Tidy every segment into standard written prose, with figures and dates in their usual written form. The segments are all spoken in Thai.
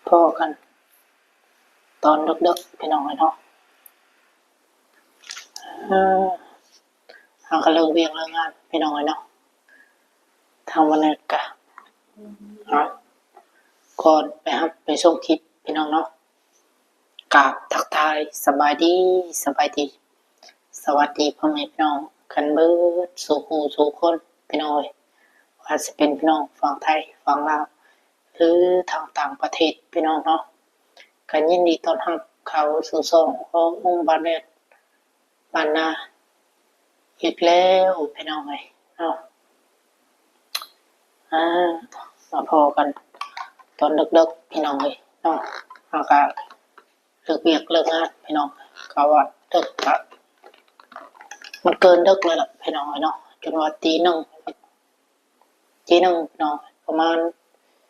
พ่อกันตอนดึกๆพี่น้องเนาะทางก็เลิกเวียงเลิกงานพี่น้องเนาะทางวันนี้กะก่อนไปส่งคลิปพี่น้องเนาะกราบทักทายสบายดีสบายดีสวัสดีพ่อแม่พี่น้องกันเบิดสู่หูสู่คนพี่น้องว่าจะเป็นพี่น้องฝั่งไทยฝั่งลาวหรือทางต่างประเทศพี่น้องเนาะกันยินดีต้อนรับเขาสู่ช่องขององค์บาเนตบานนาอีกแล้วพี่น้องเนาะมาพอกันตอนดึกๆพี่น้องเนาะอากาศเลิกเวียกเลิกงานพี่น้องก็ว่าดึกอะมันเกินดึกเลยล่ะพี่น้องเนาะจนว่าตี 1พี่น้องประมาณ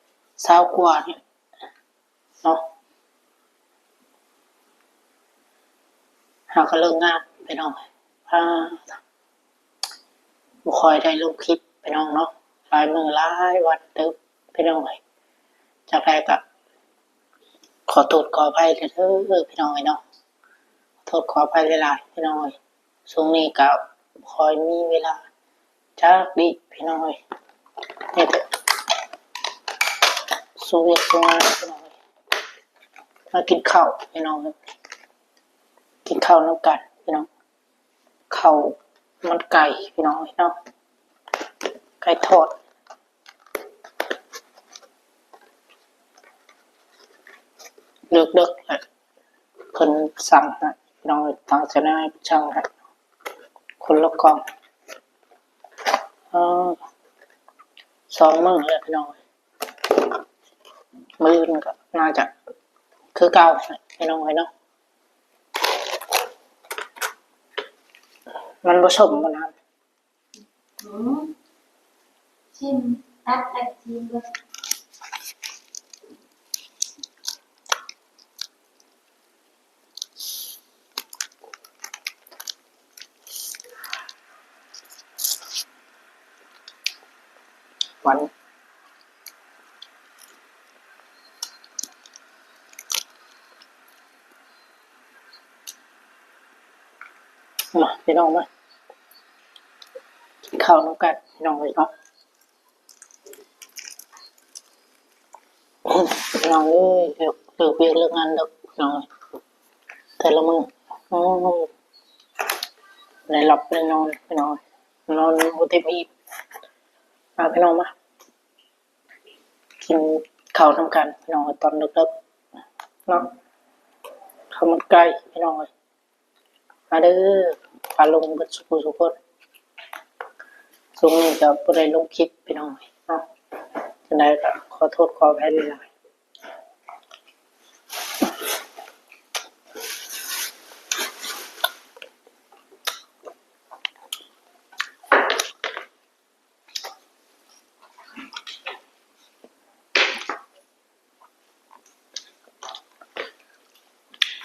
20 กว่าเนี่ยเนาะหาก็เลิกงานพี่น้องบ่ค่อยได้ลงคลิปพี่น้องเนาะหลายมื้อหลายวันตึกพี่น้องจากแรกก็ขอโทษขออภัยเด้อพี่น้องเนาะขอโทษขออภัยหลายๆพี่น้องช่วงนี้ก็บ่ค่อยมีเวลาจักดิพี่น้องเนี่ยสู้เวียกสู้งานพี่น้องมากินข้าวพี่น้องกินข้าวนำกันพี่น้องข้าวมันไก่พี่น้องเนาะไก่ทอดเลิกๆเพิ่นสั่งให้พี่น้องทางจะได้ช่างให้คนละกล่อง2 มื้อแล้วพี่น้องมื้อนึงก็น่าจะคือเก่าพี่น้องเนาะมันผสมบ่นะชิมตัดแต่ชิมด้วยหวานมาพี่น้องมากินข้าวนำกันพี่น้องเนาะพี่น้องเลิกเวียกเลิกงานดึกพี่น้องแต่ละมื้อได้หลับได้นอนพี่น้องนอนบ่เต็มอิ่มพี่น้องมากินข้าวนำกันพี่น้องตอนดึกๆเนาะข้าวมันไก่พี่น้องมาเด้อพาลงเบิดสุกคนช่วงนี้ก็บ่ได้ลงคลิปพี่น้องเนาะจังได๋ก็ขอโทษขออภัยหลายๆ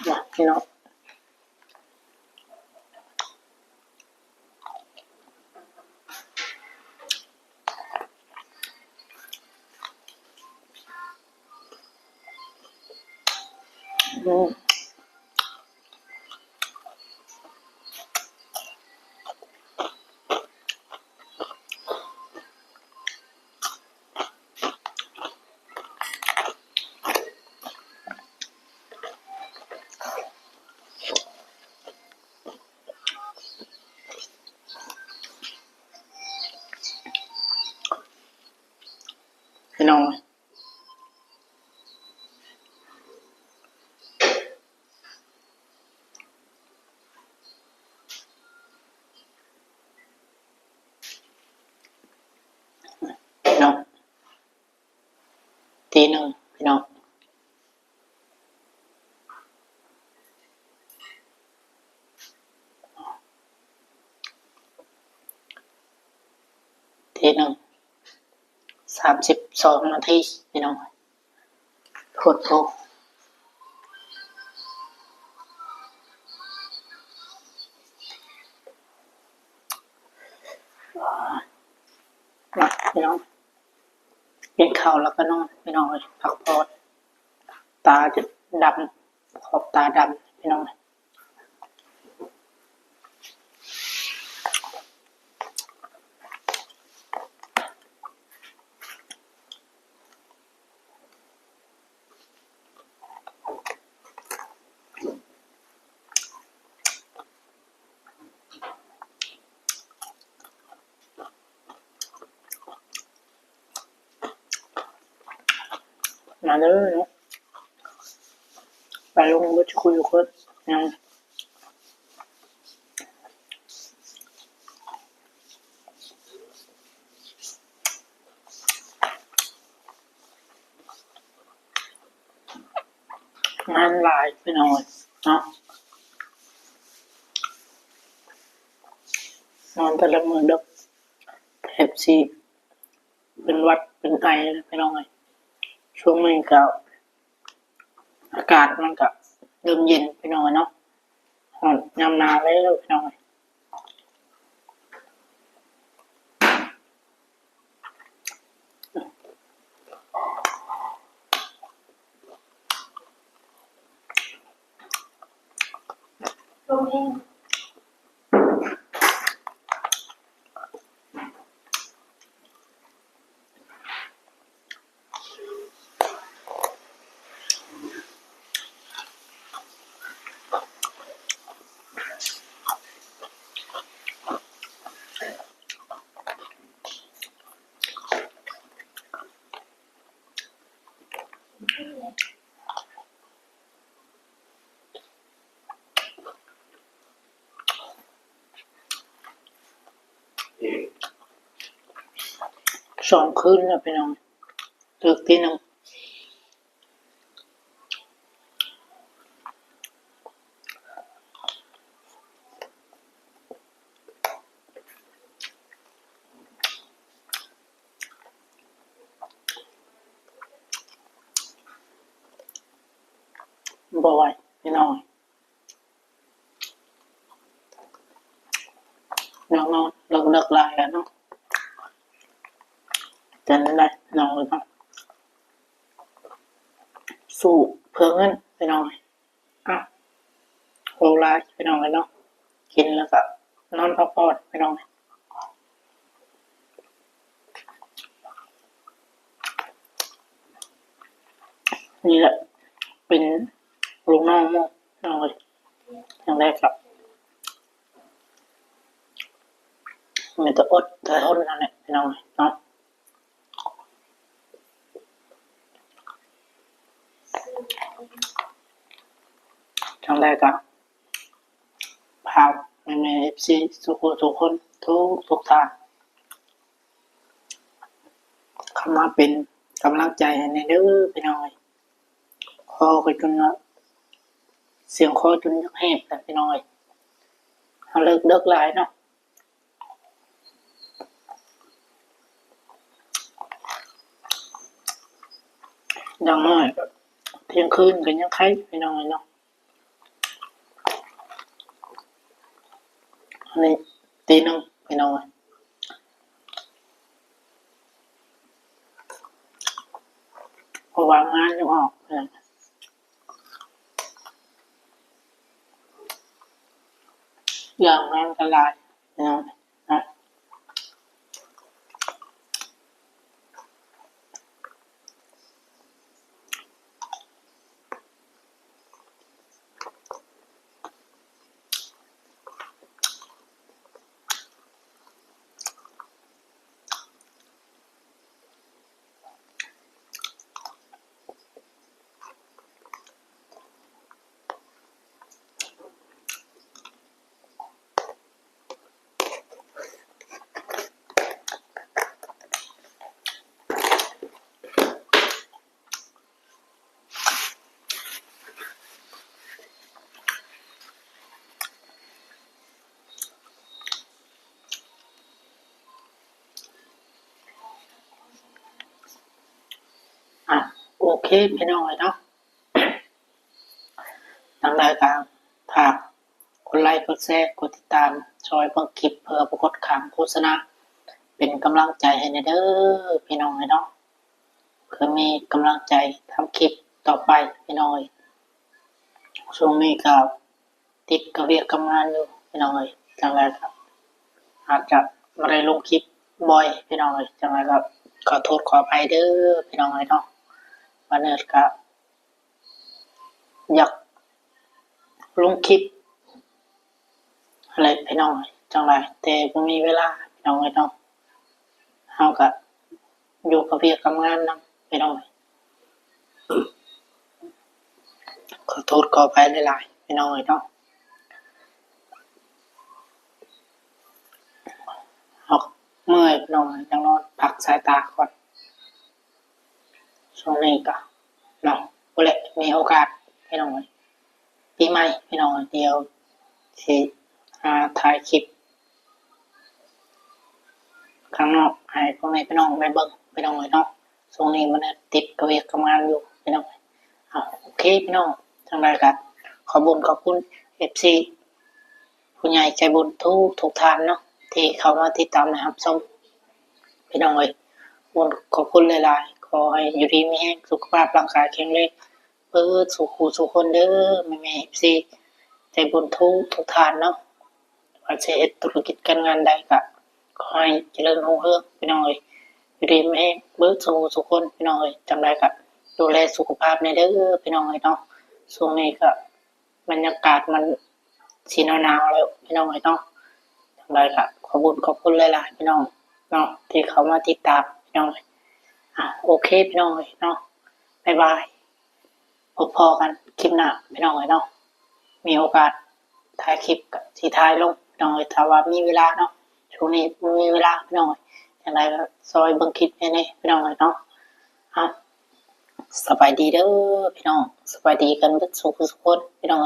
มาพี่น้องพี่น้องพี่น้องตี 1พี่น้องตี 1 32 นาทีพี่น้องโพดโพมาพี่น้องกินข้าวแล้วก็นอนพี่น้องพักผ่อน ตาจะดำขอบตาดำพี่น้องมาเลยเนาะไปลงก็จะคุยกับคนยังงานหลายพี่น้องเนาะนอนแต่ละมือดึกแทบสิเป็นหวัดเป็นไอเลยพี่น้องช่วงนี้ก็อากาศมันก็เริ่มเย็นพี่น้องเนาะร้อนยามหนาวแล้วพี่น้องลมแห้ง2 คืนแล้วพี่น้องตึกที่หนึ่งบ่ไหวพี่น้องนอนเลิกหลายแล้วเนาะจะได้พี่น้องเลยเนาะสู้เพื่อเงินพี่น้องอ่ะโลลาพี่น้องเลยเนาะกินแล้วก็นอนพักผ่อนพี่น้องนี่แหละเป็นลูกน้องมั่พี่น้องเลยอย่างแรกครับมันจะอดจะทนนั่นแหละพี่น้องเนาะอย่างแรกครับพาแม่เอฟซีทุกคนทุกทางเข้ามาเป็นกำลังใจให้ในเด้อพี่น้องคอไปจนเสียงคอจนแหบแล้วพี่น้องเอาเลิกหลายเนาะอย่างน้อยเที่ยงคืนกันยังไข้พี่น้องเนาะอันนี้ตีหนึ่งพี่น้องพอวางงานยังออกอย่างงานกระลายพี่น้องนะอ่ะโอเคพี่น้องเนาะทางรายการฝากกดไลค์กดแชร์กดติดตามช่วยเพิ่มคลิปเพื่อประกดขามโฆษณาเป็นกำลังใจให้เด้อพี่น้องเนาะเพื่อมีกำลังใจทำคลิป ต่อไปพี่น้อยช่วงนี้ก็ติดกับเวียกกับงานอยู่พี่น้อยจังไรครับอาจจะไม่ได้ลงคลิปบ่อยพี่น้อยจังไรครับขอโทษขออภัยเด้อพี่น้อยเนาะวันนี้ก็อยากลงคลิปอะไรพี่น้อยจังไรแต่บ่มีเวลาพี่น้อยเนาะเฮาก็อยู่กับเวียกกับงานนำพี่น้อยขอโทษขออภัยหลายๆพี่น้อยเนาะเฮาเมื่อยพี่น้อยจังนอนพักสายตาก่อนช่วงนี้ก็เนาะบ่แหละมีโอกาสพี่น้อยปีใหม่พี่น้อยเดียวสิถ่ายคลิปข้างนอกให้พ่อแม่พี่น้องได้เบิ่งพี่น้องเนาะช่วงนี้มันติดกับเวียกกับงานอยู่พี่น้องโอเคพี่น้องจังไดก็ขอบุญขอบคุณ FC ผู้ใหญ่ใจบุญทุกท่านเนาะที่เข้ามาติดตามนะครับชมพี่น้องบุญขอบคุณหลายๆขอให้อยู่ดีมีแรงสุขภาพร่างกายแข็งแรงเปิดสู่คู่สู่คนเด้อแม่ FC ใจบุญทุกท่านเนาะว่าจะเฮ็ดธุรกิจการงานใดก็ขอให้เจริญรุ่งเรืองพี่น้องอยู่ดีมีแรงเบิดสู่คนพี่น้องจังไดก็ดูแลสุขภาพในเด้อพี่น้องเนาะช่วงนี้ก็บรรยากาศมันสีหนาวๆแล้วพี่น้องเนาะจังไดก็ขอบุญขอบคุณหลายๆพี่น้องเนาะที่เขามาติดตามพี่น้องโอเคพี่น้องเนาะบ๊ายบายพบกันคลิปหน้าพี่น้องเนาะมีโอกาสถ่ายคลิปกับสิถ่ายลงพี่น้องถ้าว่ามีเวลาเนาะช่วงนี้บ่มีเวลาพี่น้องจังไดก็ซอยเบิ่งคลิปแน่ๆพี่น้องเนาะสบายดีเด้อพี่น้องสบายดีกันเบิดสุขสุขคนพี่น้อง